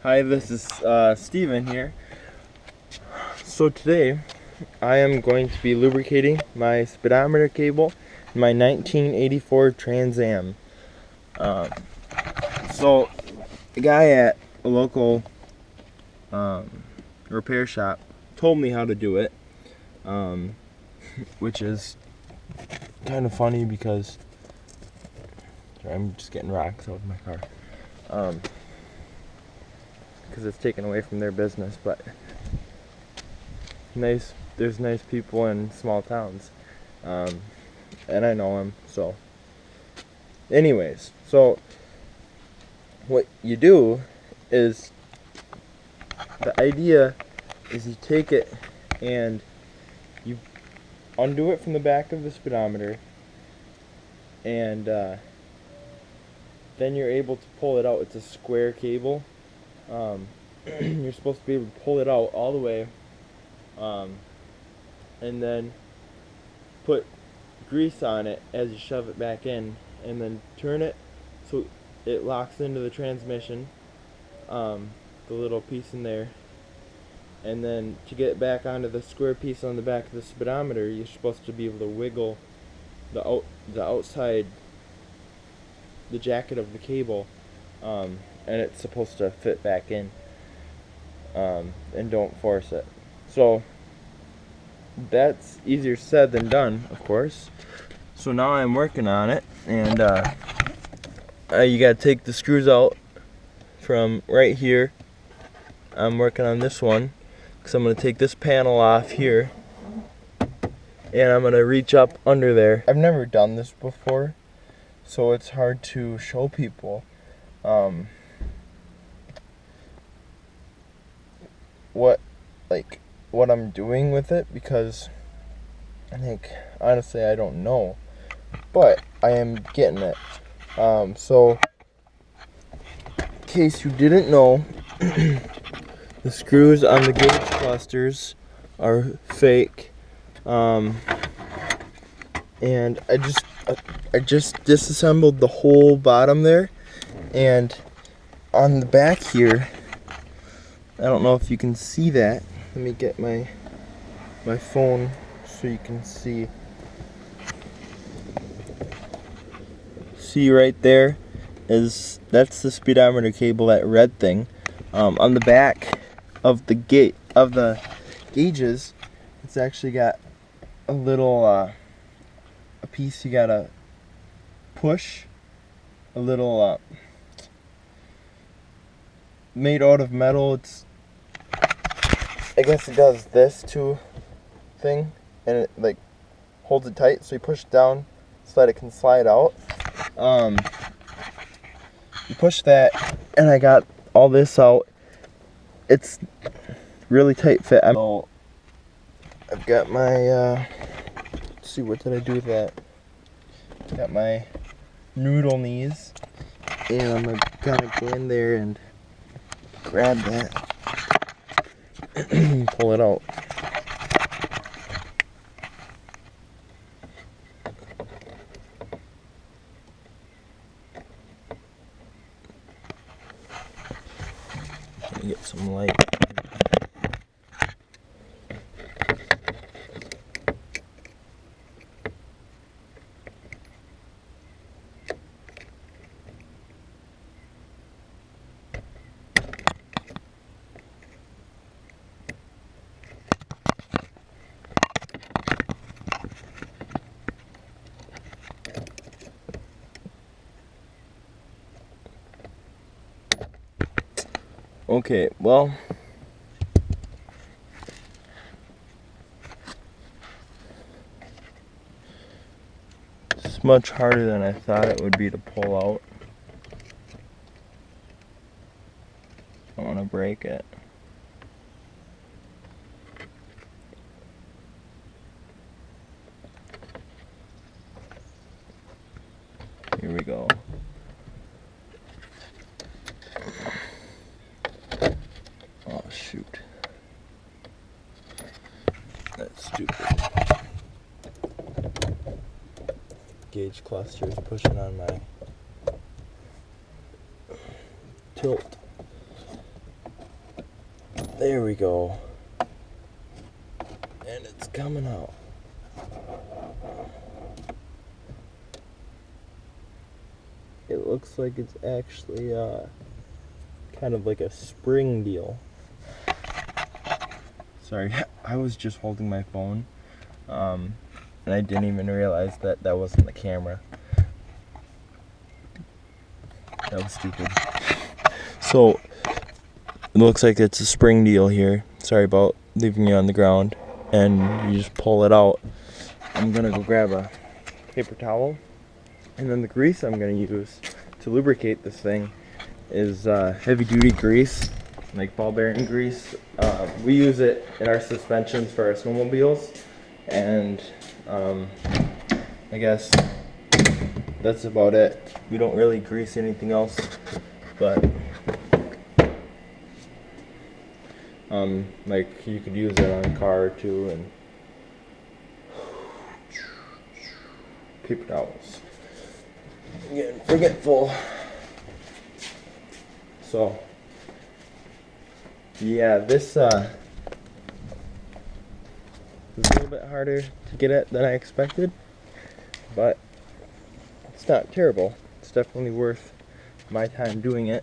Hi, this is Steven here. So today I am going to be lubricating my speedometer cable in my 1984 Trans Am. So the guy at a local repair shop told me how to do it, which is kind of funny because I'm just getting rocks out of my car. Because it's taken away from their business, but there's nice people in small towns, and I know them. So anyways, so what you do is, the idea is you take it and you undo it from the back of the speedometer, and then you're able to pull it out. It's a square cable. You're supposed to be able to pull it out all the way, and then put grease on it as you shove it back in, and then turn it so it locks into the transmission, the little piece in there. And then to get back onto the square piece on the back of the speedometer, you're supposed to be able to wiggle the outside, the jacket of the cable, and it's supposed to fit back in, and don't force it. So that's easier said than done, of course. So now I'm working on it, and you gotta take the screws out from right here. I'm working on this one because I'm gonna take this panel off here, and I'm gonna reach up under there. I've never done this before, so it's hard to show people what I'm doing with it, because honestly I don't know, but I am getting it. So in case you didn't know, the screws on the gauge clusters are fake, and I just disassembled the whole bottom there, and on the back here, I don't know if you can see that. Let me get my phone so you can see. See right there that's the speedometer cable, that red thing. On the back of the gauges, it's actually got a little a piece you gotta push, a little made out of metal. I guess it does this too thing, and it like holds it tight, so you push it down so that it can slide out. You push that, and I got all this out. It's really tight fit. I've got my let's see, what did I do with that? Got my noodle knees, and I'm gonna go in there and grab that and pull it out. Let me get some light. Okay, well, it's much harder than I thought it would be to pull out. I don't want to break it. Here we go. Oh shoot. That's stupid. Gauge cluster is pushing on my tilt. There we go. And it's coming out. It looks like it's actually kind of like a spring deal. Sorry, I was just holding my phone, and I didn't even realize that that wasn't the camera. That was stupid. So, it looks like it's a spring deal here. Sorry about leaving you on the ground. And you just pull it out. I'm gonna go grab a paper towel. And then the grease I'm gonna use to lubricate this thing is heavy duty grease, like ball bearing grease. We use it in our suspensions for our snowmobiles. And I guess that's about it. We don't really grease anything else, but like you could use it on a car too. And paper towels. I'm getting forgetful. So yeah, this is a little bit harder to get at than I expected, but it's not terrible. It's definitely worth my time doing it,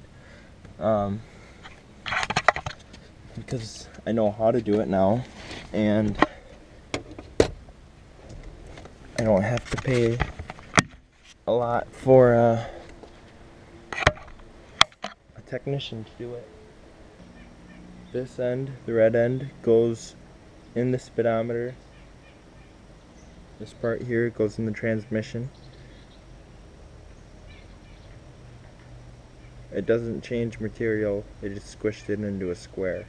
because I know how to do it now, and I don't have to pay a lot for a technician to do it. This end, the red end, goes in the speedometer. This part here goes in the transmission. It doesn't change material, it just squished it into a square.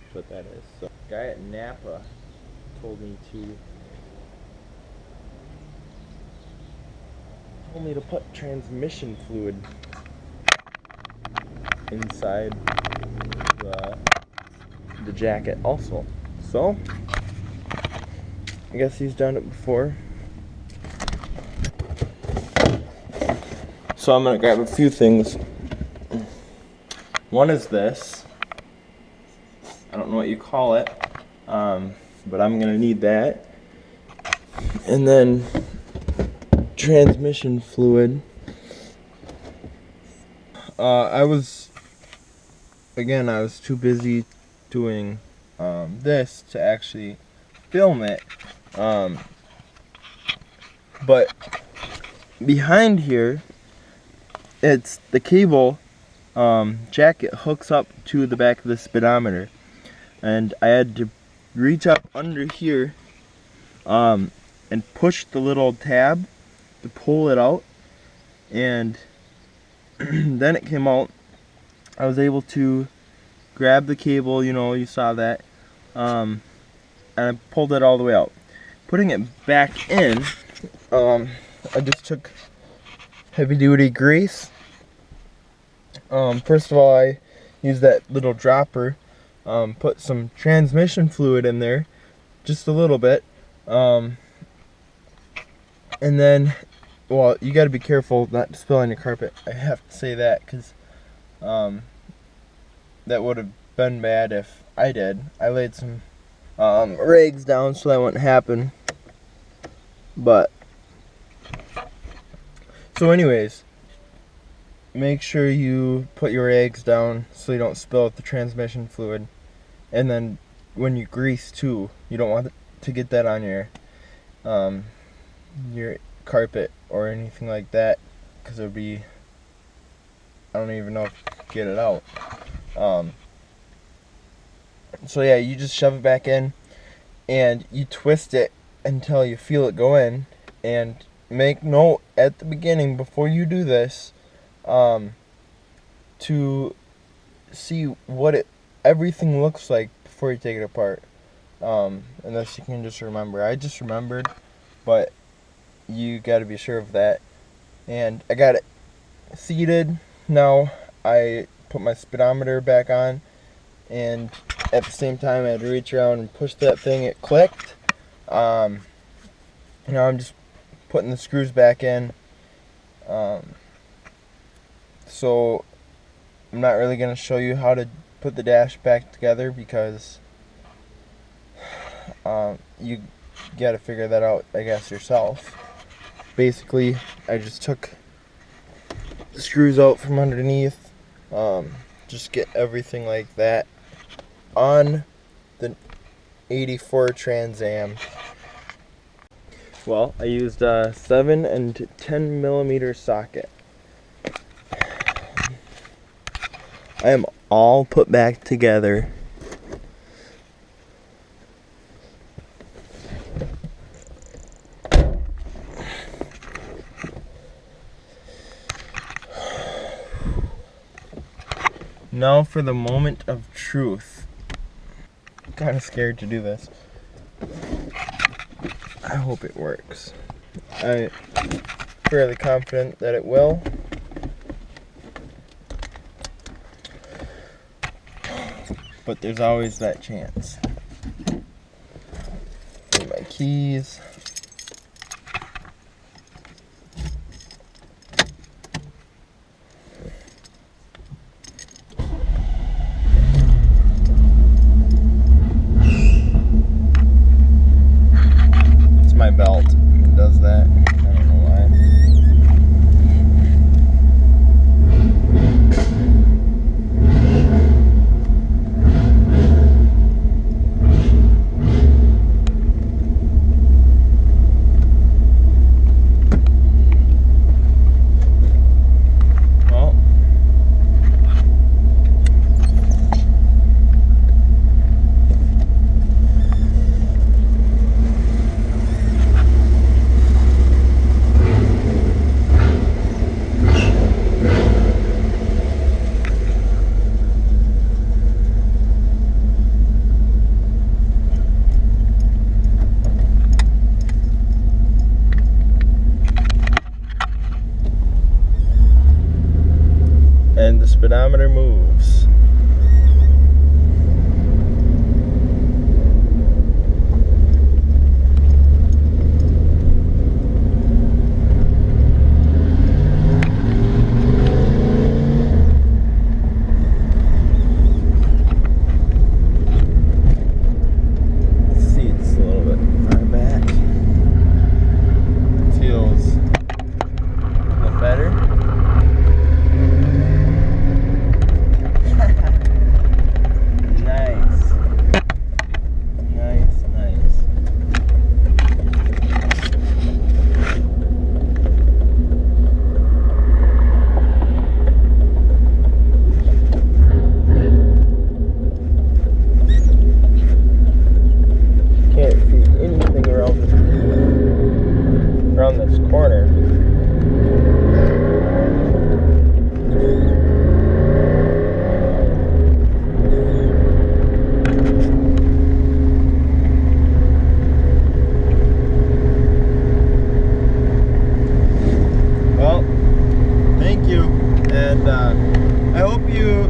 That's what that is. So, guy at Napa told me to put transmission fluid inside the jacket also. So I guess he's done it before. So I'm gonna grab a few things. One is this. I don't know what you call it, but I'm gonna need that. And then transmission fluid. I was too busy doing this to actually film it. But behind here, it's the cable jacket hooks up to the back of the speedometer, and I had to reach up under here and push the little tab to pull it out, and then it came out. I was able to grab the cable, you saw that, and I pulled it all the way out. Putting it back in, I just took heavy duty grease. First of all, I used that little dropper, put some transmission fluid in there, just a little bit, and then, well, you gotta be careful not to spill on your carpet. I have to say that, because that would have been bad if I did. I laid some rags down so that wouldn't happen. But so anyways, make sure you put your rags down so you don't spill out the transmission fluid. And then when you grease too, you don't want to get that on your carpet or anything like that, because it would be, I don't even know if you can get it out. So yeah, you just shove it back in and you twist it until you feel it go in. And make note at the beginning, before you do this, to see what everything looks like before you take it apart. Unless you can just remember. I just remembered, but you got to be sure of that. And I got it seated. Now I put my speedometer back on, and at the same time I had to reach around and push that thing. It clicked. Now I'm just putting the screws back in. So I'm not really going to show you how to put put the dash back together because you gotta figure that out, I guess, yourself. Basically, I just took the screws out from underneath, just get everything like that on the 84 Trans Am. Well, I used a 7 and 10 millimeter socket. I am all put back together. Now for the moment of truth. I'm kind of scared to do this. I hope it works. I'm fairly confident that it will. But there's always that chance. Need my keys. It's my belt. It does that. I don't know why. And the speedometer moves. Seat's a little bit far back. Feels a little better. Can't see anything around this corner. Well, thank you, and I hope you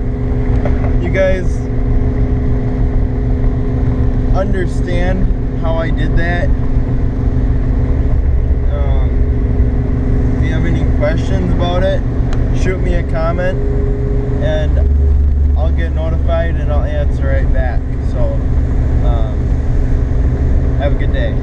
guys understand how I did that. If you have any questions about it, shoot me a comment and I'll get notified and I'll answer right back. So have a good day.